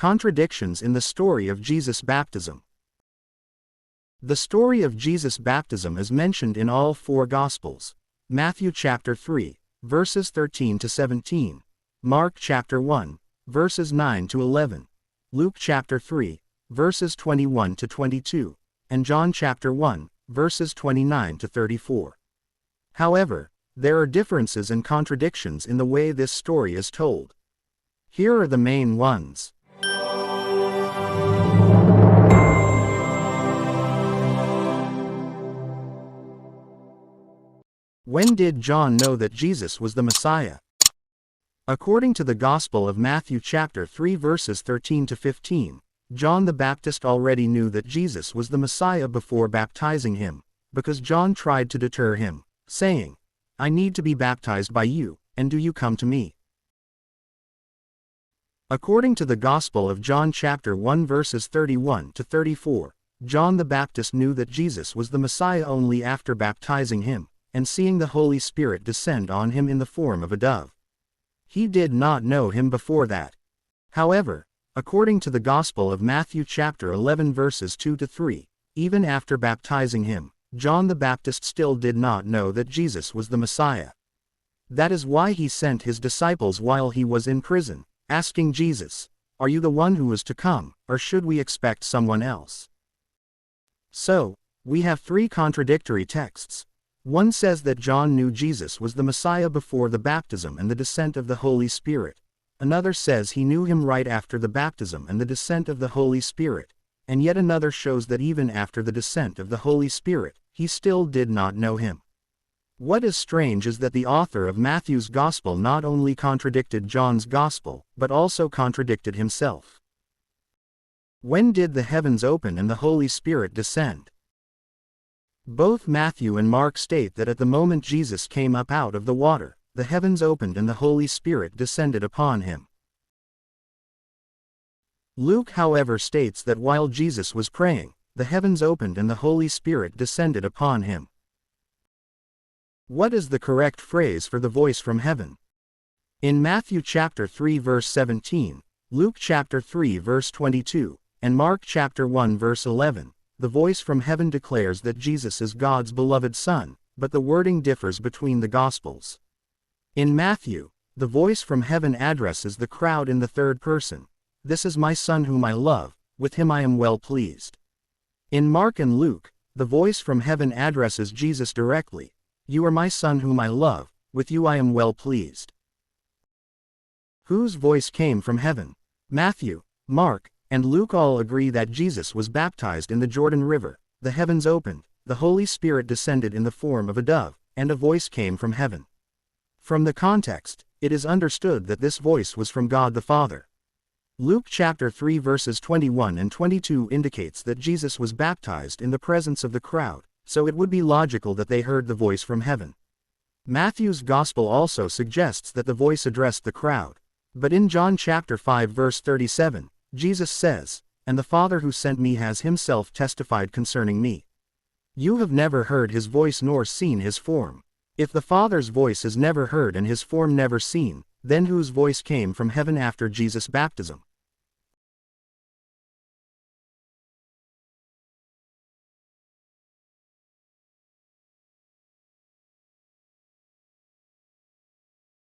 Contradictions in the story of Jesus' baptism. The story of Jesus' baptism is mentioned in all four Gospels: Matthew chapter 3, verses 13 to 17, Mark chapter 1, verses 9 to 11, Luke chapter 3, verses 21 to 22, and John chapter 1, verses 29 to 34. However, there are differences and contradictions in the way this story is told. Here are the main ones. When did John know that Jesus was the Messiah? According to the Gospel of Matthew chapter 3 verses 13 to 15, John the Baptist already knew that Jesus was the Messiah before baptizing him, because John tried to deter him, saying, "I need to be baptized by you, and do you come to me?" According to the Gospel of John chapter 1 verses 31 to 34, John the Baptist knew that Jesus was the Messiah only after baptizing him, and seeing the Holy Spirit descend on him in the form of a dove. He did not know him before that. However, according to the Gospel of Matthew chapter 11 verses 2 to 3, even after baptizing him, John the Baptist still did not know that Jesus was the Messiah. That is why he sent his disciples while he was in prison, asking Jesus, "Are you the one who is to come, or should we expect someone else?" So, we have three contradictory texts. One says that John knew Jesus was the Messiah before the baptism and the descent of the Holy Spirit. Another says he knew him right after the baptism and the descent of the Holy Spirit. And yet another shows that even after the descent of the Holy Spirit, he still did not know him. What is strange is that the author of Matthew's Gospel not only contradicted John's Gospel, but also contradicted himself. When did the heavens open and the Holy Spirit descend? Both Matthew and Mark state that at the moment Jesus came up out of the water, the heavens opened and the Holy Spirit descended upon him. Luke, however, states that while Jesus was praying, the heavens opened and the Holy Spirit descended upon him. What is the correct phrase for the voice from heaven? In Matthew chapter 3 verse 17, Luke chapter 3 verse 22, and Mark chapter 1 verse 11, the voice from heaven declares that Jesus is God's beloved Son, but the wording differs between the Gospels. In Matthew, the voice from heaven addresses the crowd in the third person: "This is my Son whom I love, with him I am well pleased." In Mark and Luke, the voice from heaven addresses Jesus directly: "You are my Son whom I love, with you I am well pleased." Whose voice came from heaven? Matthew, Mark, and Luke all agree that Jesus was baptized in the Jordan River, the heavens opened, the Holy Spirit descended in the form of a dove, and a voice came from heaven. From the context, it is understood that this voice was from God the Father. Luke chapter 3 verses 21 and 22 indicates that Jesus was baptized in the presence of the crowd, so it would be logical that they heard the voice from heaven. Matthew's Gospel also suggests that the voice addressed the crowd. But in John chapter 5 verse 37, Jesus says, "And the Father who sent me has himself testified concerning me. You have never heard his voice nor seen his form." If the Father's voice is never heard and his form never seen, then whose voice came from heaven after Jesus' baptism?